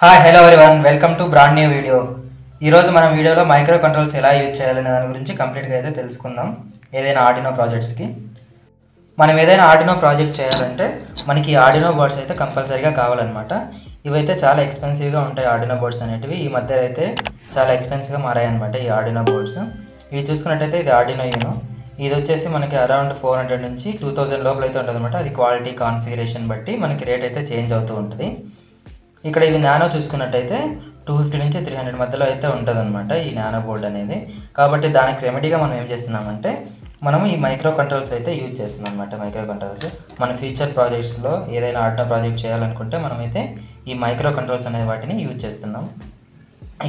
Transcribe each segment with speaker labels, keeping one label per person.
Speaker 1: Hi hello everyone welcome to brand new video. ఈరోజు మనం వీడియోలో మైక్రో కంట్రోల్స్ ఎలా యూజ్ చేయాలనే దాని గురించి కంప్లీట్గా అయితే తెలుసుకుందాం. ఏదైనా ఆర్డినో ప్రాజెక్ట్స్కి మనం ఏదైనా ఆర్డినో ప్రాజెక్ట్ చేయాలంటే మనకి ఆర్డినో బోర్డ్స్ అయితే కంపల్సరీగా కావాలన్నమాట. ఇవైతే చాలా ఎక్స్పెన్సివ్గా ఉంటాయి ఆర్డినో బోర్డ్స్ అనేటివి. ఈ మధ్య అయితే చాలా ఎక్స్పెన్సివ్గా మారాయన్నమాట ఈ ఆర్డినో బోర్డ్స్. ఇవి చూసుకున్నట్టయితే ఇది ఆర్డినో యూనో. ఇది వచ్చేసి మనకి అరౌండ్ 400 నుంచి 2000 లోపల అయితే ఉంటుంది అనమాట. అది క్వాలిటీ కాన్ఫిగరేషన్ బట్టి మనకి రేట్ అయితే చేంజ్ అవుతూ ఉంటుంది. ఇక్కడ ఇది నానో చూసుకున్నట్టయితే 250 నుంచి 300 మధ్యలో అయితే ఉంటుంది అనమాట ఈ నానో బోర్డ్ అనేది. కాబట్టి దానికి రెమెడీగా మనం ఏం చేస్తున్నామంటే మనము ఈ మైక్రో కంట్రోల్స్ అయితే యూజ్ చేస్తున్నాం అనమాట. మైక్రో కంట్రోల్స్ మన ఫ్యూచర్ ప్రాజెక్ట్స్లో ఏదైనా ఆర్డినో ప్రాజెక్ట్ చేయాలనుకుంటే మనమైతే ఈ మైక్రో కంట్రోల్స్ అనే వాటిని యూజ్ చేస్తున్నాం.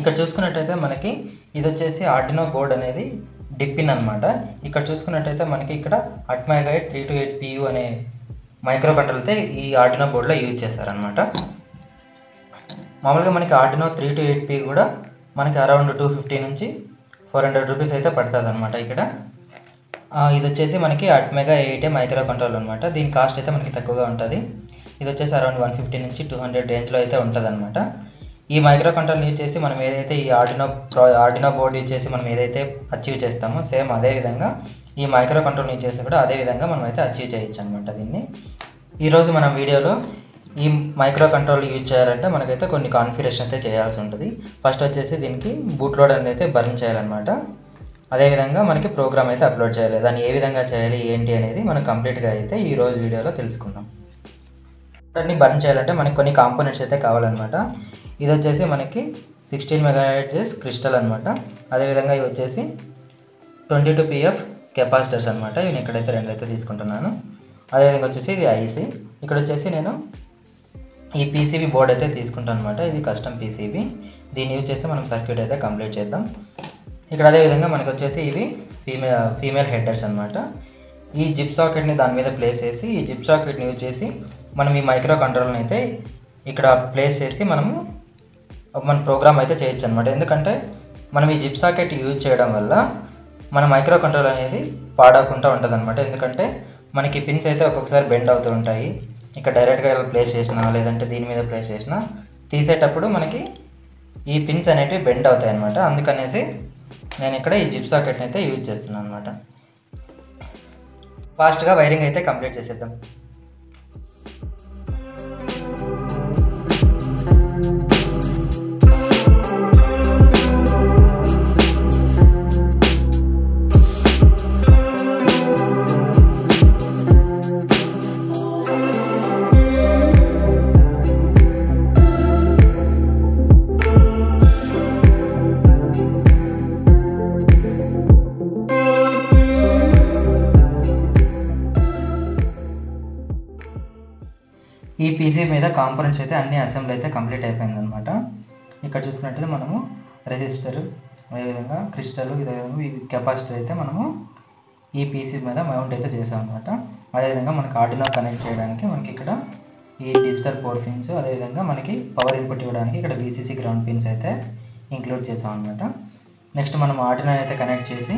Speaker 1: ఇక్కడ చూసుకున్నట్టయితే మనకి ఇది వచ్చేసి ఆర్డినో బోర్డ్ అనేది డిపిన్ అనమాట. ఇక్కడ చూసుకున్నట్టయితే మనకి ఇక్కడ అట్మాగైట్ 328PU అనే మైక్రో కంట్రోల్ అయితే ఈ ఆర్డినో బోర్డ్లో యూజ్ చేస్తారనమాట. మామూలుగా మనకి ఆర్డినో 328P కూడా మనకి అరౌండ్ 250 నుంచి 400 రూపీస్ అయితే పడుతుంది అనమాట. ఇక్కడ ఇది వచ్చేసి మనకి అట్మెగా 8 మైక్రో కంట్రోల్ అనమాట. దీని కాస్ట్ అయితే మనకి తక్కువగా ఉంటుంది. ఇది వచ్చేసి అరౌండ్ 150 నుంచి 200 రేంజ్లో అయితే ఉంటుంది అనమాట. ఈ మైక్రో కంట్రోల్ యూజ్ చేసి మనం ఏదైతే ఈ ఆర్డినో బోర్డ్ యూజ్ చేసి మనం ఏదైతే అచీవ్ చేస్తామో సేమ్ అదేవిధంగా ఈ మైక్రో కంట్రోల్ యూజ్ చేసి కూడా అదేవిధంగా మనం అయితే అచీవ్ చేయొచ్చు అనమాట. దీన్ని ఈరోజు మనం వీడియోలో ఈ మైక్రో కంట్రోల్ యూజ్ చేయాలంటే మనకైతే కొన్ని కాన్ఫిగరేషన్ అయితే చేయాల్సి ఉంటుంది. ఫస్ట్ వచ్చేసి దీనికి బూట్ లోడర్ అనేది అయితే బర్న్ చేయాలన్నమాట. అదేవిధంగా మనకి ప్రోగ్రామ్ అయితే అప్లోడ్ చేయాలి. దాన్ని ఏ విధంగా చేయాలి ఏంటి అనేది మనం కంప్లీట్గా అయితే ఈరోజు వీడియోలో తెలుసుకుందాం. దాన్ని బర్న్ చేయాలంటే మనకి కొన్ని కాంపోనెంట్స్ అయితే కావాలన్నమాట. ఇది వచ్చేసి మనకి 16 MHz క్రిస్టల్ అనమాట. అదేవిధంగా ఇవి వచ్చేసి 22PF కెపాసిటర్స్ అనమాట. ఇవి ఇక్కడైతే రెండు అయితే తీసుకుంటున్నాను. అదేవిధంగా వచ్చేసి ఇది ఐసీ. ఇక్కడ వచ్చేసి నేను ఈ పీసీబీ బోర్డ్ అయితే తీసుకుంటాను అనమాట. ఇది కస్టమ్ పీసీబీ. దీన్ని యూజ్ చేసి మనం సర్క్యూట్ అయితే కంప్లీట్ చేద్దాం. ఇక్కడ అదేవిధంగా మనకి వచ్చేసి ఇవి ఫీమేల్ హెడర్స్ అనమాట. ఈ జిప్ సాకెట్ని దాని మీద ప్లేస్ చేసి ఈ జిప్ సాకెట్ని యూజ్ చేసి మనం ఈ మైక్రో కంట్రోల్ని అయితే ఇక్కడ ప్లేస్ చేసి మనము మన ప్రోగ్రామ్ అయితే చేయొచ్చు అనమాట. ఎందుకంటే మనం ఈ జిప్ సాకెట్ యూజ్ చేయడం వల్ల మన మైక్రో కంట్రోల్ అనేది పాడవకుండా ఉంటుంది అనమాట. ఎందుకంటే మనకి పిన్స్ అయితే ఒక్కొక్కసారి బెండ్ అవుతూ ఉంటాయి. ఇక్కడ డైరెక్ట్గా ప్లేస్ చేసినా లేదంటే దీని మీద ప్లేస్ చేసినా తీసేటప్పుడు మనకి ఈ పిన్స్ అనేటివి బెండ్ అవుతాయి అనమాట. అందుకనేసి నేను ఇక్కడ ఈ జిప్ సాకెట్ని అయితే యూజ్ చేస్తున్నాను అనమాట. ఫాస్ట్గా వైరింగ్ అయితే కంప్లీట్ చేసేద్దాం. ఈ పీసీ మీద కాంపోనెంట్స్ అయితే అన్ని అసెంబ్లీ అయితే కంప్లీట్ అయిపోయిందనమాట. ఇక్కడ చూసుకున్నట్టయితే మనము రెసిస్టర్ అదేవిధంగా క్రిస్టల్ ఇదేవిధంగా ఈ కెపాసిటర్ అయితే మనము ఈ పీసీ మీద మౌంట్ అయితే చేసాం అనమాట. అదేవిధంగా మనకి ఆర్డినో కనెక్ట్ చేయడానికి మనకి ఇక్కడ ఈ డిజిటల్ పోర్ట్ పిన్స్ అదేవిధంగా మనకి పవర్ ఇన్పుట్ ఇవ్వడానికి ఇక్కడ VCC గ్రౌండ్ పిన్స్ అయితే ఇంక్లూడ్ చేసాం అనమాట. నెక్స్ట్ మనం ఆర్డినో అయితే కనెక్ట్ చేసి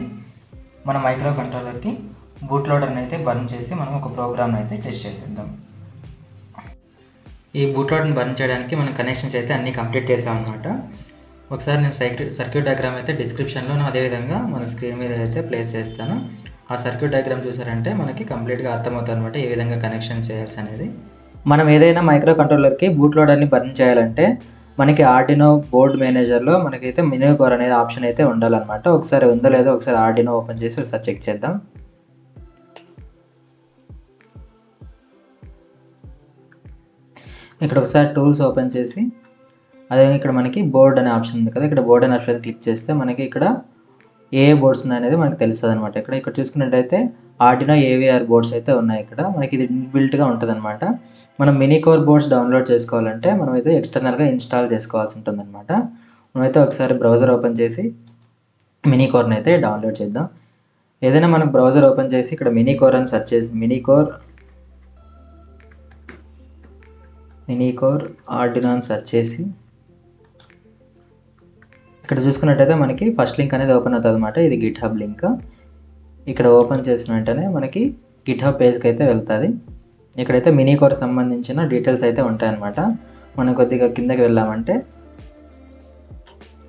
Speaker 1: మన మైక్రో కంట్రోలర్కి బూట్ లోడర్ని అయితే బర్న్ చేసి మనం ఒక ప్రోగ్రామ్ని అయితే టెస్ట్ చేసేద్దాం. ఈ బూట్ లోడర్ని బర్న్ చేయడానికి మనం కనెక్షన్స్ అయితే అన్నీ కంప్లీట్ చేసాం అనమాట. ఒకసారి నేను సర్క్యూట్ డయాగ్రామ్ అయితే డిస్క్రిప్షన్లో అదేవిధంగా మన స్క్రీన్ మీద అయితే ప్లేస్ చేస్తాను. ఆ సర్క్యూట్ డయాగ్రామ్ చూసారంటే మనకి కంప్లీట్గా అర్థమవుతుంది అనమాట ఏ విధంగా కనెక్షన్ చేయాల్సి అనేది. మనం ఏదైనా మైక్రో కంట్రోలర్కి బూట్ లోడర్ని బర్న్ చేయాలంటే మనకి ఆర్డినో బోర్డ్ మేనేజర్లో మనకైతే మినీకోర్ అనేది ఆప్షన్ అయితే ఉండాలన్నమాట. ఒకసారి ఉందో లేదో ఒకసారి ఆర్డినో ఓపెన్ చేసి ఒకసారి చెక్ చేద్దాం. ఇక్కడ ఒకసారి టూల్స్ ఓపెన్ చేసి అదే ఇక్కడ మనకి బోర్డ్ అనే ఆప్షన్ ఉంది కదా, ఇక్కడ బోర్డ్ అనే ఆప్షన్ క్లిక్ చేస్తే మనకి ఇక్కడ ఏ బోర్డ్స్ ఉన్నాయనేది మనకి తెలుస్తుంది అనమాట. ఇక్కడ చూసుకున్నట్టయితే ఆర్డినో AVR బోర్డ్స్ అయితే ఉన్నాయి. ఇక్కడ మనకి ఇది బిల్ట్గా ఉంటుంది అనమాట. మనం మినీకోర్ బోర్డ్స్ డౌన్లోడ్ చేసుకోవాలంటే మనమైతే ఎక్స్టర్నల్గా ఇన్స్టాల్ చేసుకోవాల్సి ఉంటుంది అనమాట. మనమైతే ఒకసారి బ్రౌజర్ ఓపెన్ చేసి మినీకోర్ని అయితే డౌన్లోడ్ చేద్దాం. ఏదైనా మనకు బ్రౌజర్ ఓపెన్ చేసి ఇక్కడ మినీకోర్ అని సెర్చ్ చేసి మినీకోర్ ఆర్డినో అని సెర్చ్ చేసి ఇక్కడ చూసుకున్నట్టయితే మనకి ఫస్ట్ లింక్ అనేది ఓపెన్ అవుతుంది అనమాట. ఇది గిట్హబ్ లింక్. ఇక్కడ ఓపెన్ చేసిన వెంటనే మనకి గిట్హబ్ పేజ్కి అయితే వెళ్తుంది. ఇక్కడైతే మినీకోర్ సంబంధించిన డీటెయిల్స్ అయితే ఉంటాయన్నమాట. మనం కొద్దిగా కిందకి వెళ్ళామంటే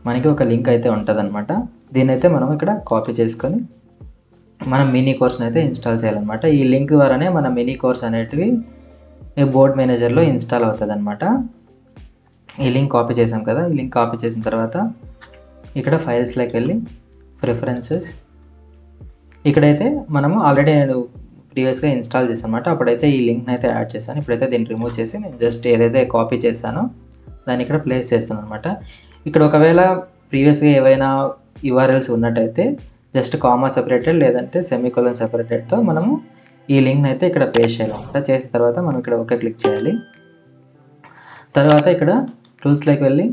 Speaker 1: మనకి ఒక లింక్ అయితే ఉంటుందన్నమాట. దీన్ని అయితే మనం ఇక్కడ కాపీ చేసుకొని మనం మినీ కోర్స్ని అయితే ఇన్స్టాల్ చేయాలన్నమాట. ఈ లింక్ ద్వారానే మన మినీ కోర్స్ అనేటివి ఈ బోర్డ్ మేనేజర్లో ఇన్స్టాల్ అవుతుంది అనమాట. ఈ లింక్ కాపీ చేసాం కదా, ఈ లింక్ కాపీ చేసిన తర్వాత ఇక్కడ ఫైల్స్లోకి వెళ్ళి ప్రిఫరెన్సెస్, ఇక్కడైతే మనము ఆల్రెడీ నేను ప్రీవియస్గా ఇన్స్టాల్ చేశాను అనమాట. అప్పుడైతే ఈ లింక్ని అయితే యాడ్ చేశాను. ఇప్పుడైతే దీన్ని రిమూవ్ చేసి నేను జస్ట్ ఏదైతే కాపీ చేశానో దాన్ని ఇక్కడ ప్లేస్ చేస్తాను అనమాట. ఇక్కడ ఒకవేళ ప్రీవియస్గా ఏవైనా URLs ఉన్నట్టయితే జస్ట్ కామా సెపరేటెడ్ లేదంటే సెమీకోలన్ సెపరేటెడ్తో మనము ఈ లింక్ని అయితే ఇక్కడ పేస్ట్ చేయాలన్నమాట. చేసిన తర్వాత మనం ఇక్కడ ఓకే క్లిక్ చేయాలి. తర్వాత ఇక్కడ టూల్స్లోకి వెళ్ళి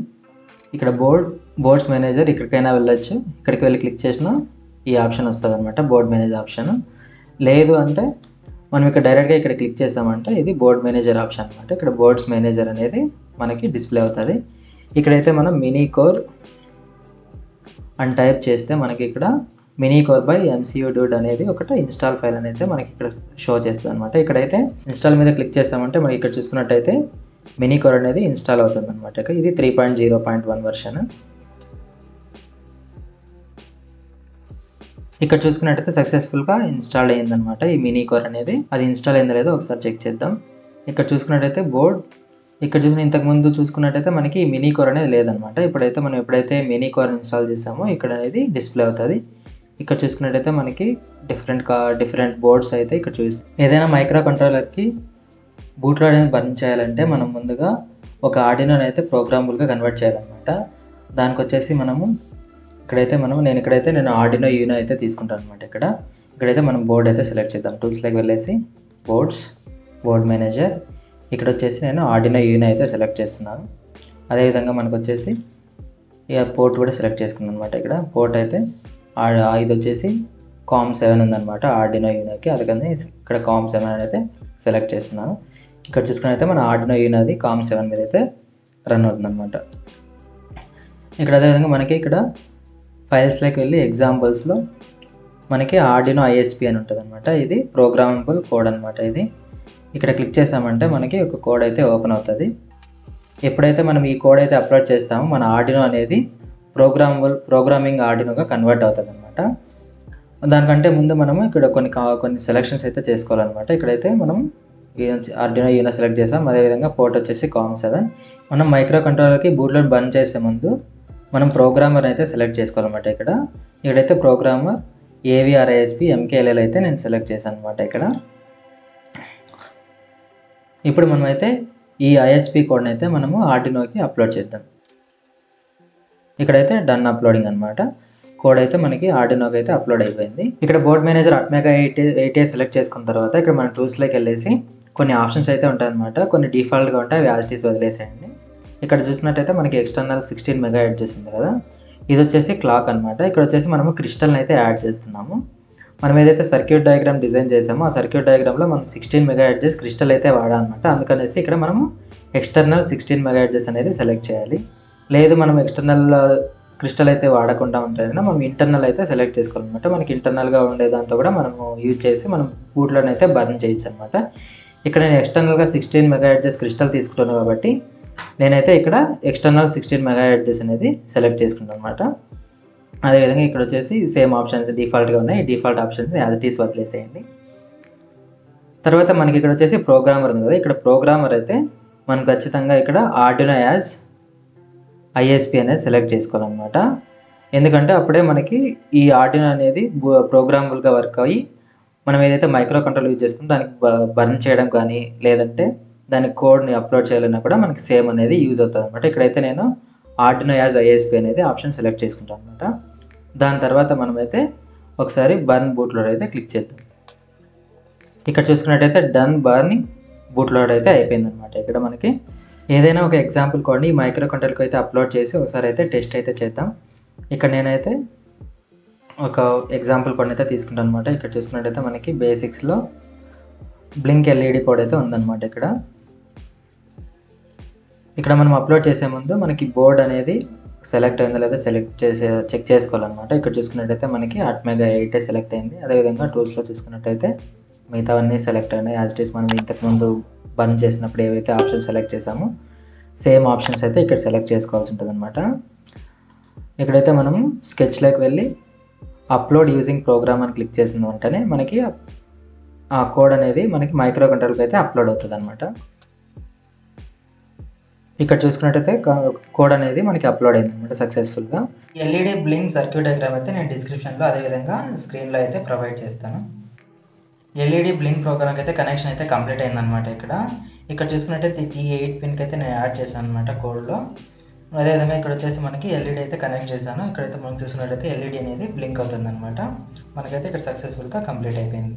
Speaker 1: ఇక్కడ బోర్డ్స్ మేనేజర్ ఇక్కడికైనా వెళ్ళొచ్చు. ఇక్కడికి వెళ్ళి క్లిక్ చేసిన ఈ ఆప్షన్ వస్తుంది అనమాట, బోర్డ్ మేనేజర్ ఆప్షన్. లేదు అంటే మనం ఇక్కడ డైరెక్ట్గా ఇక్కడ క్లిక్ చేసామంటే ఇది బోర్డ్ మేనేజర్ ఆప్షన్ అనమాట. ఇక్కడ బోర్డ్స్ మేనేజర్ అనేది మనకి డిస్ప్లే అవుతుంది. ఇక్కడైతే మనం మినీ కోర్ అని టైప్ చేస్తే మనకి ఇక్కడ mini core by MCU Dude అనేది ఒకటి ఇన్స్టాల్ ఫైల్ అనేది మనకి ఇక్కడ షో చేస్తుంది అనమాట. ఇక్కడైతే ఇన్స్టాల్ మీద క్లిక్ చేస్తామంటే మనకి ఇక్కడ చూసుకున్నట్టయితే మినీ కోర్ అనేది ఇన్స్టాల్ అవుతుంది అనమాట. ఇది 3.0.1 వర్షన్. ఇక్కడ చూసుకున్నట్టయితే సక్సెస్ఫుల్గా ఇన్స్టాల్ అయ్యిందనమాట ఈ మినీ కోర్ అనేది. అది ఇన్స్టాల్ అయిందో లేదో ఒకసారి చెక్ చేద్దాం. ఇక్కడ చూసుకున్నట్టయితే బోర్డ్, ఇక్కడ చూసిన ఇంతకుముందు చూసుకున్నట్టయితే మనకి మినీ కోర్ అనేది లేదనమాట. ఇప్పుడైతే మనం ఎప్పుడైతే మినీ కోర్ ఇన్స్టాల్ చేసామో ఇక్కడ అనేది డిస్ప్లే అవుతుంది. ఇక్కడ చూసుకున్నట్టయితే మనకి డిఫరెంట్ బోర్డ్స్ అయితే ఇక్కడ చూపిస్తాం. ఏదైనా మైక్రో కంట్రోలర్కి బూట్ లోడ్ అనేది బర్న్ చేయాలంటే మనం ముందుగా ఒక ఆర్డినోని అయితే ప్రోగ్రామబుల్గా కన్వర్ట్ చేయాలన్నమాట. దానికి వచ్చేసి నేను ఆర్డినో యూనో అయితే తీసుకుంటాను అనమాట. ఇక్కడైతే మనం బోర్డ్ అయితే సెలెక్ట్ చేద్దాం. టూల్స్లోకి వెళ్ళేసి బోర్డ్ మేనేజర్, ఇక్కడ వచ్చేసి నేను ఆర్డినో యూనో అయితే సెలెక్ట్ చేస్తున్నాను. అదేవిధంగా మనకు వచ్చేసి ఇక పోర్ట్ కూడా సెలెక్ట్ చేసుకున్నాను అనమాట. ఇక్కడ పోర్ట్ అయితే ఇది వచ్చేసి COM7 ఉందన్నమాట ఆర్డినో యూనోకి. అందుకని ఇక్కడ COM7 అయితే సెలెక్ట్ చేస్తున్నాను. ఇక్కడ చూసుకున్నైతే మన ఆర్డినో యూనో అది COM7 మీద అయితే రన్ అవుతుంది అనమాట. ఇక్కడ అదేవిధంగా మనకి ఇక్కడ ఫైల్స్లోకి వెళ్ళి ఎగ్జాంపుల్స్లో మనకి ఆర్డినో ISP అని ఉంటుంది అనమాట. ఇది ప్రోగ్రామబుల్ కోడ్ అనమాట. ఇది ఇక్కడ క్లిక్ చేసామంటే మనకి ఒక కోడ్ అయితే ఓపెన్ అవుతుంది. ఎప్పుడైతే మనం ఈ కోడ్ అయితే అప్లోడ్ చేస్తామో మన ఆర్డినో అనేది ప్రోగ్రామింగ్ ఆర్డినోగా కన్వర్ట్ అవుతుంది అనమాట. దానికంటే ముందు మనము ఇక్కడ కొన్ని సెలెక్షన్స్ అయితే చేసుకోవాలన్నమాట. ఇక్కడైతే మనం ఆర్డినో యూనో సెలెక్ట్ చేసాం. అదేవిధంగా పోర్ట్ వచ్చేసి COM7. మనం మైక్రో కంట్రోలర్కి బూట్ లోడ్ బర్న్ చేసే ముందు మనం ప్రోగ్రామర్ అయితే సెలెక్ట్ చేసుకోవాలన్నమాట. ఇక్కడైతే ప్రోగ్రామర్ AVR ISP MKLL అయితే నేను సెలెక్ట్ చేశాను అనమాట. ఇప్పుడు మనమైతే ఈ ISP కోడ్ని అయితే మనము ఆర్డినోకి అప్లోడ్ చేద్దాం. ఇక్కడైతే డన్ అప్లోడింగ్ అనమాట. కోడ్ అయితే మనకి ఆర్డినోకి అయితే అప్లోడ్ అయిపోయింది. ఇక్కడ బోర్డ్ మేనేజర్ అట్మేగా 8A సెలెక్ట్ చేసుకున్న తర్వాత ఇక్కడ మన టూల్స్లోకి వెళ్ళేసి కొన్ని ఆప్షన్స్ అయితే ఉంటాయన్నమాట. కొన్ని డిఫాల్ట్గా ఉంటాయి, అవి యాజ్ ఇట్ ఈస్ వదిలేసేయండి. ఇక్కడ చూసినట్టయితే మనకి ఎక్స్టర్నల్ 16 MHz ఉంది కదా, ఇది వచ్చేసి క్లాక్ అనమాట. ఇక్కడ వచ్చేసి మనము క్రిస్టల్ని అయితే యాడ్ చేస్తున్నాము. మనం ఏదైతే సర్క్యూట్ డయాగ్రామ్ డిజైన్ చేసామో ఆ సర్క్యూట్ డయాగ్రామ్లో మనం 16 MHz క్రిస్టల్ అయితే వాడాలన్నమాట. అందుకనేసి ఇక్కడ మనము ఎక్స్టర్నల్ 16 MHz అనేది సెలెక్ట్ చేయాలి. లేదు మనం ఎక్స్టర్నల్ క్రిస్టల్ అయితే వాడకుండా ఉంటుంది, మనం ఇంటర్నల్ అయితే సెలెక్ట్ చేసుకోవాలన్నమాట. మనకి ఇంటర్నల్గా ఉండే దాంతో కూడా మనము యూజ్ చేసి మనం బూట్లోనే అయితే బర్న్ చేయొచ్చు అనమాట. ఇక్కడ నేను ఎక్స్టర్నల్గా 16 MHz క్రిస్టల్ తీసుకుంటాను కాబట్టి నేనైతే ఇక్కడ ఎక్స్టర్నల్ 16 MHz అనేది సెలెక్ట్ చేసుకుంటాను అనమాట. అదేవిధంగా ఇక్కడ వచ్చేసి సేమ్ ఆప్షన్స్ డిఫాల్ట్గా ఉన్నాయి, default options as it is వదిలేసేయండి. తర్వాత మనకి ఇక్కడ వచ్చేసి ప్రోగ్రామర్ ఉంది కదా, ఇక్కడ ప్రోగ్రామర్ అయితే మనం ఖచ్చితంగా ఇక్కడ ఆర్డినో యాజ్ ISP అనేది సెలెక్ట్ చేసుకోవాలన్నమాట. ఎందుకంటే అప్పుడే మనకి ఈ ఆర్డినో అనేది ప్రోగ్రామబుల్గా వర్క్ అయ్యి మనం ఏదైతే మైక్రో కంట్రోల్ యూజ్ చేసుకుంటే దానికి బర్న్ చేయడం కానీ లేదంటే దాని కోడ్ని అప్లోడ్ చేయాలన్నా కూడా మనకి సేమ్ అనేది యూజ్ అవుతుంది అనమాట. ఇక్కడైతే నేను ఆర్డినో యాజ్ ISP అనేది ఆప్షన్ సెలెక్ట్ చేసుకుంటాను అనమాట. దాని తర్వాత మనమైతే ఒకసారి బర్న్ బూట్ లోడ్ అయితే క్లిక్ చేద్దాం. ఇక్కడ చూసుకున్నట్టయితే డన్ బర్నింగ్ బూట్ లోడ్ అయితే అయిపోయింది అనమాట. ఇక్కడ మనకి ఏదైనా ఒక ఎగ్జాంపుల్ కోడ్ని మైక్రో కంట్రోల్కి అయితే అప్లోడ్ చేసి ఒకసారి అయితే టెస్ట్ అయితే చేద్దాం. ఇక్కడ నేనైతే ఒక ఎగ్జాంపుల్ కోడ్ని అయితే తీసుకుంటాను అనమాట. ఇక్కడ చూసుకున్నట్టయితే మనకి బేసిక్స్లో బ్లింక్ LED కోడ్ అయితే ఉందన్నమాట. ఇక్కడ మనం అప్లోడ్ చేసే ముందు మనకి బోర్డ్ అనేది సెలెక్ట్ అయిందో లేదా చెక్ చేసుకోవాలన్నమాట. ఇక్కడ చూసుకున్నట్టయితే మనకి అట్మేగా 8 సెలెక్ట్ అయింది. అదేవిధంగా టూల్స్లో చూసుకున్నట్టయితే మిగతావన్నీ సెలెక్ట్ అయినాయి యాజ్ ఇట్ ఈస్ మనం ఇంతకుముందు బర్న్ చేసినప్పుడు ఏవైతే ఆప్షన్ సెలెక్ట్ చేసామో సేమ్ ఆప్షన్స్ అయితే ఇక్కడ సెలెక్ట్ చేసుకోవాల్సి ఉంటుంది అనమాట. ఇక్కడైతే మనము స్కెచ్లోకి వెళ్ళి అప్లోడ్ యూజింగ్ ప్రోగ్రామ్ అని క్లిక్ చేసిన వెంటనే మనకి ఆ కోడ్ అనేది మనకి మైక్రో కంట్రోలర్కి అయితే అప్లోడ్ అవుతుంది అనమాట. ఇక్కడ చూసుకున్నట్టయితే కోడ్ అనేది మనకి అప్లోడ్ అయింది అనమాట సక్సెస్ఫుల్గా. ఎల్ఈడి బ్లింక్ సర్క్యూట్ డయాగ్రామ్ అయితే నేను డిస్క్రిప్షన్లో అదేవిధంగా స్క్రీన్లో అయితే ప్రొవైడ్ చేస్తాను. ఎల్ఈడి బ్లింక్ ప్రోగ్రామ్కి అయితే కనెక్షన్ అయితే కంప్లీట్ అయిందనమాట. ఇక్కడ చూసుకున్నట్టయితే ఈ 8 పిన్కి అయితే నేను యాడ్ చేశాను అనమాట కోడ్లో. అదేవిధంగా ఇక్కడ వచ్చేసి మనకి ఎల్ఈడి అయితే కనెక్ట్ చేశాను. ఇక్కడైతే మనం చూసుకున్నట్టయితే ఎల్ఈడి అనేది బ్లింక్ అవుతుంది అనమాట. మనకైతే ఇక్కడ సక్సెస్ఫుల్గా కంప్లీట్ అయిపోయింది.